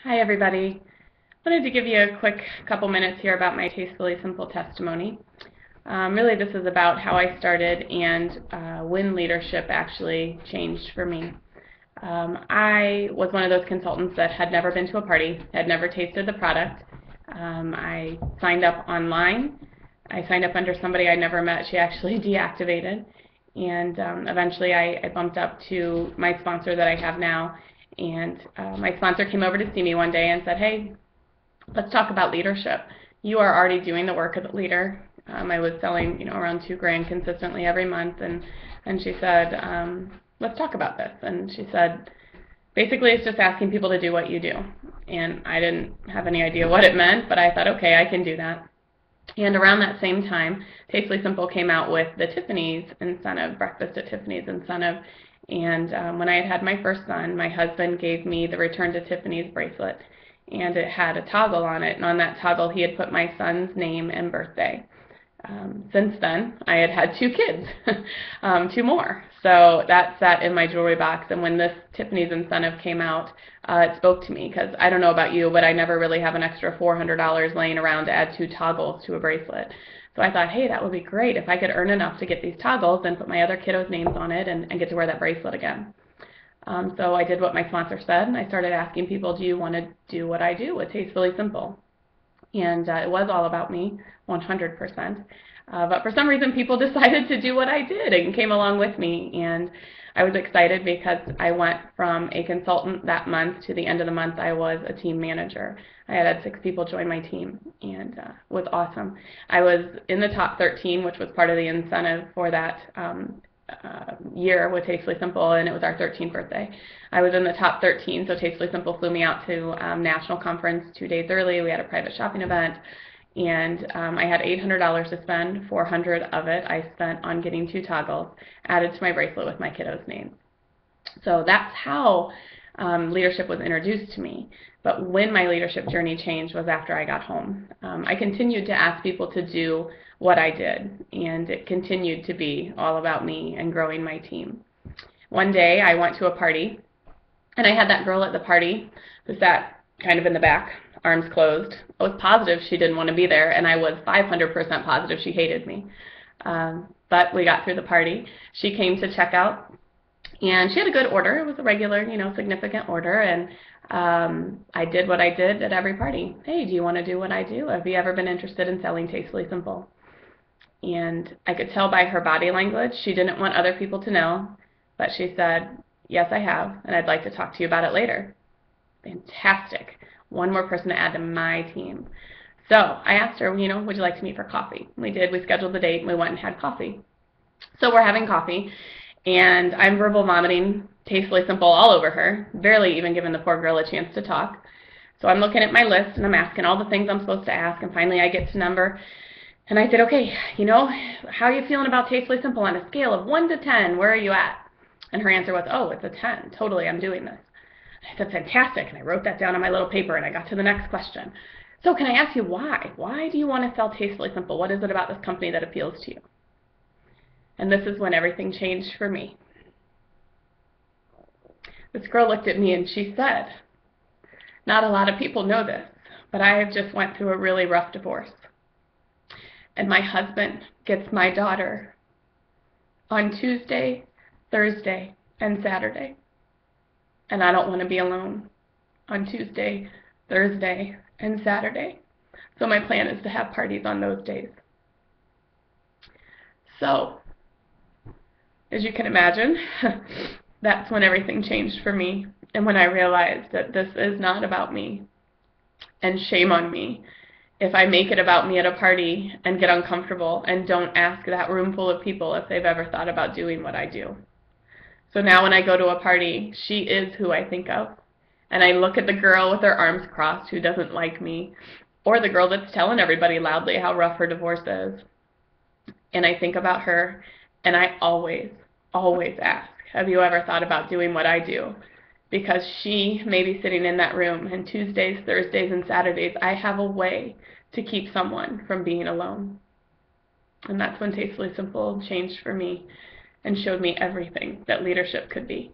Hi everybody. I wanted to give you a quick couple minutes here about my Tastefully Simple testimony. Really this is about how I started and when leadership actually changed for me. I was one of those consultants that had never been to a party, had never tasted the product. I signed up online. I signed up under somebody I never met. She actually deactivated. And eventually I bumped up to my sponsor that I have now. And my sponsor came over to see me one day and said, "Hey, let's talk about leadership. You are already doing the work of a leader." I was selling, around $2,000 consistently every month, and she said, "Let's talk about this." And she said, basically, it's just asking people to do what you do. And I didn't have any idea what it meant, but I thought, okay, I can do that. And around that same time, Tastefully Simple came out with the Tiffany's incentive, Breakfast at Tiffany's incentive. And when I had my first son, my husband gave me the Return to Tiffany's bracelet. And it had a toggle on it. And on that toggle, he had put my son's name and birthday. Since then, I had had two kids, two more. So that sat in my jewelry box. And when this Tiffany's incentive came out, it spoke to me because I don't know about you, but I never really have an extra $400 laying around to add two toggles to a bracelet. So I thought, hey, that would be great if I could earn enough to get these toggles and put my other kiddos' names on it and get to wear that bracelet again. So I did what my sponsor said, and I started asking people, do you want to do what I do with Tastefully Simple? And it was all about me, 100%. But for some reason, people decided to do what I did and came along with me. And I was excited because I went from a consultant that month to the end of the month, I was a team manager. I had 6 people join my team, and it was awesome. I was in the top 13, which was part of the incentive for that year with Tastefully Simple, and it was our 13th birthday. I was in the top 13, so Tastefully Simple flew me out to national conference 2 days early. We had a private shopping event, and I had $800 to spend. 400 of it I spent on getting 2 toggles added to my bracelet with my kiddos' names. So that's how leadership was introduced to me. But when my leadership journey changed was after I got home. I continued to ask people to do what I did, and it continued to be all about me and growing my team. One day I went to a party, and I had that girl at the party who sat kind of in the back, arms closed. I was positive she didn't want to be there, and I was 500% positive she hated me. But we got through the party. She came to check out, and she had a good order. It was a regular, significant order, and I did what I did at every party. Hey, do you want to do what I do? Have you ever been interested in selling Tastefully Simple? And I could tell by her body language she didn't want other people to know, but she said, "Yes, I have, and I'd like to talk to you about it later." Fantastic. One more person to add to my team. So I asked her, would you like to meet for coffee? We did. We scheduled the date, and we went and had coffee. So we're having coffee, and I'm verbal vomiting Tastefully Simple all over her, barely even giving the poor girl a chance to talk. So I'm looking at my list, and I'm asking all the things I'm supposed to ask, and finally I get to number. And I said, "Okay, how are you feeling about Tastefully Simple on a scale of 1 to 10? Where are you at?" And her answer was, "Oh, it's a 10. Totally, I'm doing this." I said, "Fantastic." And I wrote that down on my little paper, and I got to the next question. "So can I ask you why? Why do you want to sell Tastefully Simple? What is it about this company that appeals to you?" And this is when everything changed for me. This girl looked at me and she said, "Not a lot of people know this, but I have just went through a really rough divorce. And my husband gets my daughter on Tuesday, Thursday, and Saturday. And I don't want to be alone on Tuesday, Thursday, and Saturday. So my plan is to have parties on those days." So, as you can imagine, that's when everything changed for me, and when I realized that this is not about me. And shame on me if I make it about me at a party and get uncomfortable and don't ask that room full of people if they've ever thought about doing what I do. So now when I go to a party, she is who I think of. And I look at the girl with her arms crossed who doesn't like me, or the girl that's telling everybody loudly how rough her divorce is. And I think about her, and I always, always ask, have you ever thought about doing what I do? Because she may be sitting in that room, and Tuesdays, Thursdays, and Saturdays, I have a way to keep someone from being alone. And that's when Tastefully Simple changed for me and showed me everything that leadership could be.